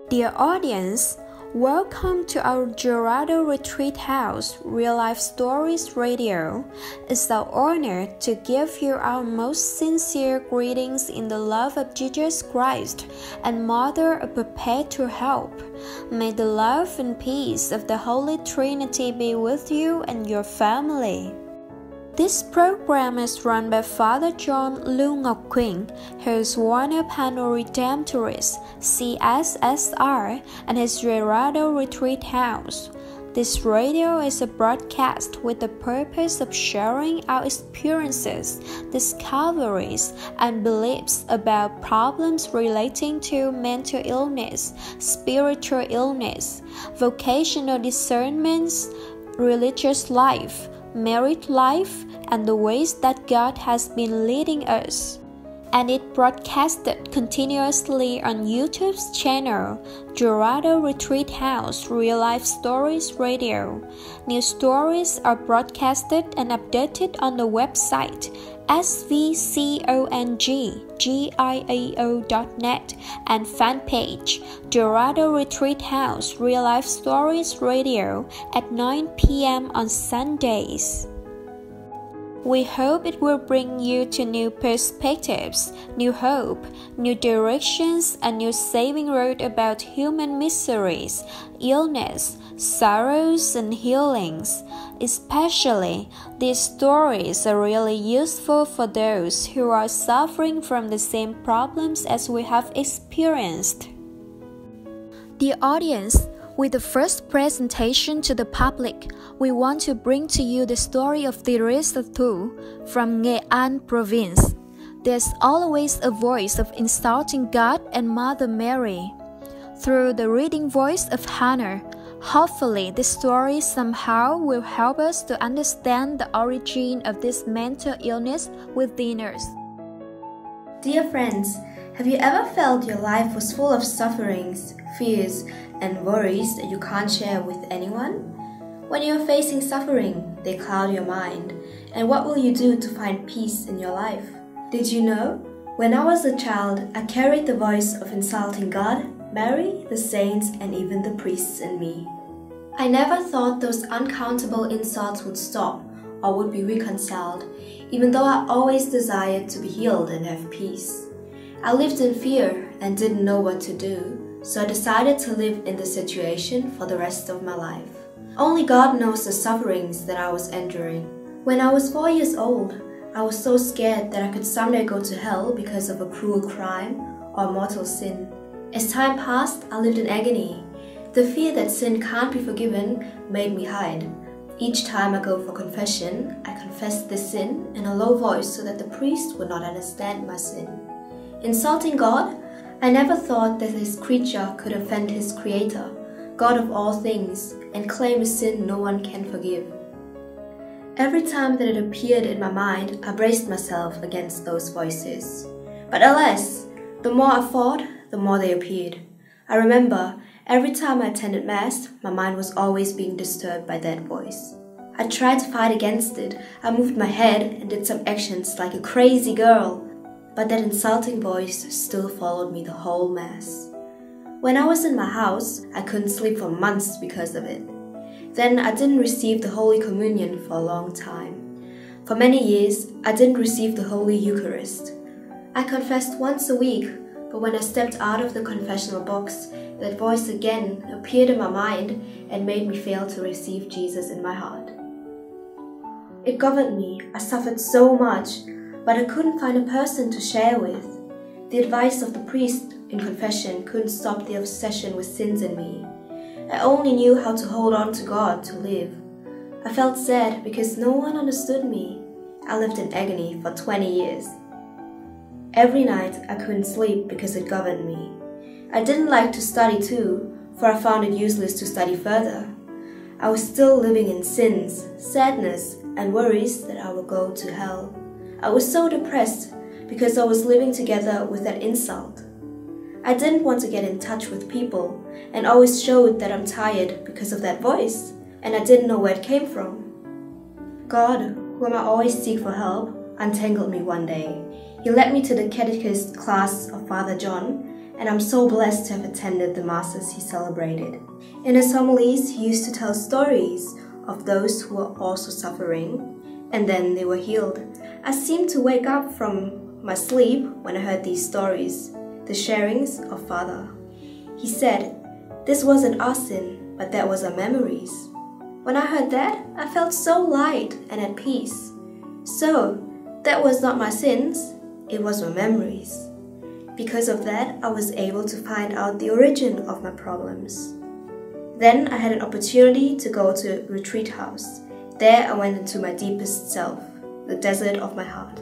Dear audience, welcome to our Gerardo Retreat House Real Life Stories Radio. It's our honor to give you our most sincere greetings in the love of Jesus Christ and Mother of Perpetual Help. May the love and peace of the Holy Trinity be with you and your family. This program is run by Father John Lu Ngọc Quỳnh, who is one of Panel Redemptorist, CSSR, and his Gerardo Retreat House. This radio is a broadcast with the purpose of sharing our experiences, discoveries, and beliefs about problems relating to mental illness, spiritual illness, vocational discernments, religious life, married life, and the ways that God has been leading us. And it broadcasted continuously on YouTube's channel, Gerardo Retreat House Real Life Stories Radio. New stories are broadcasted and updated on the website svconggiao.net and fan page Gerardo Retreat House Real Life Stories Radio at 9 p.m. on Sundays. We hope it will bring you to new perspectives, new hope, new directions, and new saving road about human miseries, illness, sorrows, and healings. Especially, these stories are really useful for those who are suffering from the same problems as we have experienced. Dear audience, with the first presentation to the public, we want to bring to you the story of Theresa Thu from Nghe An Provicence. There's always a voice of insulting God and Mother Mary. Through the reading voice of Hannah, hopefully this story somehow will help us to understand the origin of this mental illness within us. Dear friends, have you ever felt your life was full of sufferings, fears, and worries that you can't share with anyone? When you're facing suffering, they cloud your mind. And what will you do to find peace in your life? Did you know? When I was a child, I carried the voice of insulting God, Mary, the saints, and even the priests in me. I never thought those uncountable insults would stop or would be reconciled, even though I always desired to be healed and have peace. I lived in fear and didn't know what to do, so I decided to live in the situation for the rest of my life. Only God knows the sufferings that I was enduring. When I was 4 years old, I was so scared that I could someday go to hell because of a cruel crime or mortal sin. As time passed, I lived in agony. The fear that sin can't be forgiven made me hide. Each time I go for confession, I confessed the sin in a low voice so that the priest would not understand my sin. Insulting God? I never thought that this creature could offend his creator, God of all things, and claim a sin no one can forgive. Every time that it appeared in my mind, I braced myself against those voices. But alas, the more I fought, the more they appeared. I remember, every time I attended Mass, my mind was always being disturbed by that voice. I tried to fight against it. I moved my head and did some actions like a crazy girl. But that insulting voice still followed me the whole Mass. When I was in my house, I couldn't sleep for months because of it. Then I didn't receive the Holy Communion for a long time. For many years, I didn't receive the Holy Eucharist. I confessed once a week, but when I stepped out of the confessional box, that voice again appeared in my mind and made me fail to receive Jesus in my heart. It governed me. I suffered so much, but I couldn't find a person to share with. The advice of the priest in confession couldn't stop the obsession with sins in me. I only knew how to hold on to God to live. I felt sad because no one understood me. I lived in agony for 20 years. Every night I couldn't sleep because it governed me. I didn't like to study too, for I found it useless to study further. I was still living in sins, sadness, and worries that I would go to hell. I was so depressed because I was living together with that insult. I didn't want to get in touch with people and always showed that I'm tired because of that voice, and I didn't know where it came from. God, whom I always seek for help, untangled me one day. He led me to the catechist class of Father John and I'm so blessed to have attended the masses he celebrated. In his homilies, he used to tell stories of those who were also suffering, and then they were healed. I seemed to wake up from my sleep when I heard these stories, the sharings of Father. He said, "This wasn't our sin, but that was our memories." When I heard that, I felt so light and at peace. So, that was not my sins, it was my memories. Because of that, I was able to find out the origin of my problems. Then I had an opportunity to go to a retreat house. There I went into my deepest self, the desert of my heart.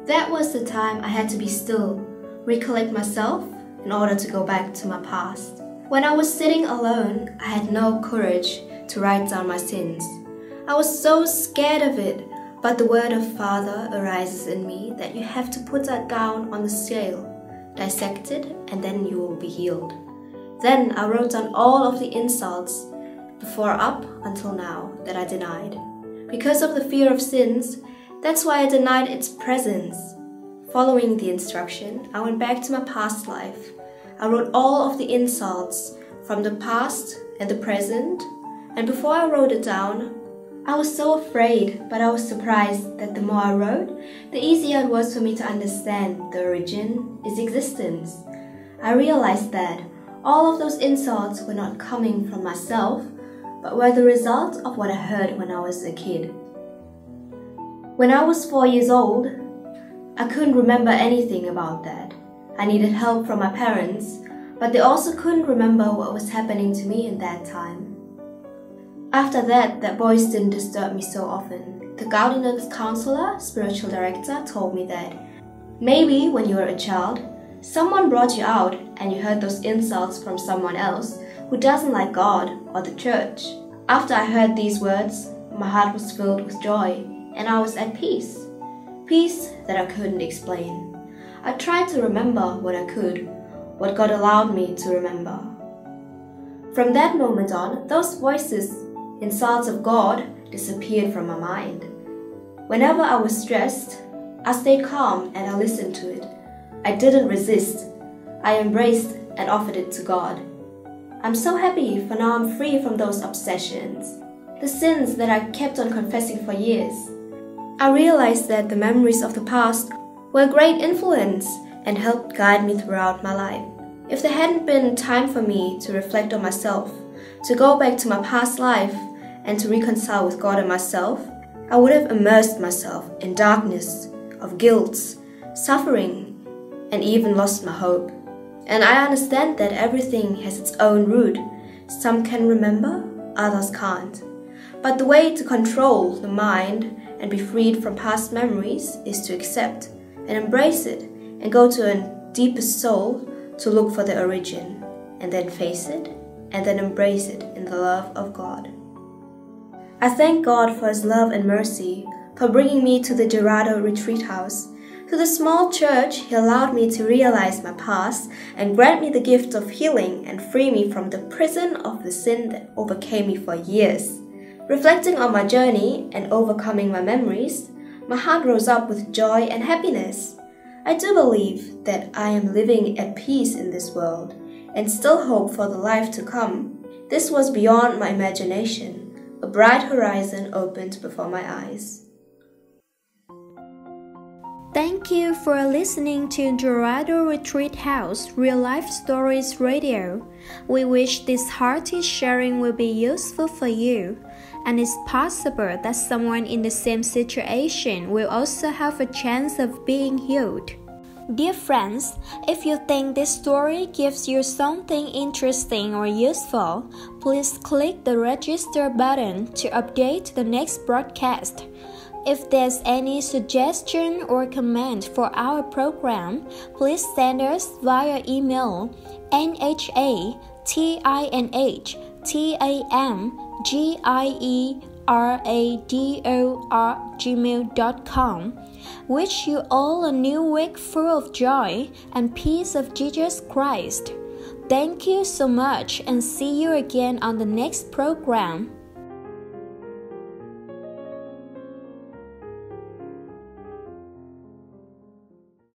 That was the time I had to be still, recollect myself in order to go back to my past. When I was sitting alone, I had no courage to write down my sins. I was so scared of it, but the word of Father arises in me that you have to put that down on the scale, dissect it, and then you will be healed. Then I wrote down all of the insults, before up until now, that I denied. Because of the fear of sins, that's why I denied its presence. Following the instruction, I went back to my past life. I wrote all of the insults from the past and the present, and before I wrote it down, I was so afraid, but I was surprised that the more I wrote, the easier it was for me to understand the origin is existence. I realized that all of those insults were not coming from myself, but were the result of what I heard when I was a kid. When I was 4 years old, I couldn't remember anything about that. I needed help from my parents, but they also couldn't remember what was happening to me in that time. After that voice didn't disturb me so often. The guidance counselor, spiritual director, told me that maybe when you were a child, someone brought you out and you heard those insults from someone else who doesn't like God or the church. After I heard these words, my heart was filled with joy and I was at peace. Peace that I couldn't explain. I tried to remember what I could, what God allowed me to remember. From that moment on, those voices, insults of God, disappeared from my mind. Whenever I was stressed, I stayed calm and I listened to it. I didn't resist. I embraced and offered it to God. I'm so happy, for now I'm free from those obsessions, the sins that I kept on confessing for years. I realized that the memories of the past were a great influence and helped guide me throughout my life. If there hadn't been time for me to reflect on myself, to go back to my past life and to reconcile with God and myself, I would have immersed myself in darkness of guilt, suffering, and even lost my hope. And I understand that everything has its own root. Some can remember, others can't. But the way to control the mind and be freed from past memories is to accept and embrace it and go to a deepest soul to look for the origin and then face it and then embrace it in the love of God. I thank God for His love and mercy, for bringing me to the Dorado retreat house. To the small church, He allowed me to realize my past and grant me the gift of healing and free me from the prison of the sin that overcame me for years. Reflecting on my journey and overcoming my memories, my heart rose up with joy and happiness. I do believe that I am living at peace in this world and still hope for the life to come. This was beyond my imagination. A bright horizon opened before my eyes. Thank you for listening to Dorado Retreat House Real Life Stories Radio. We wish this hearty sharing will be useful for you, and it's possible that someone in the same situation will also have a chance of being healed. Dear friends, if you think this story gives you something interesting or useful, please click the register button to update the next broadcast. If there's any suggestion or comment for our program, please send us via email nhatinginerador@gmail.com. Wish you all a new week full of joy and peace of Jesus Christ. Thank you so much and see you again on the next program.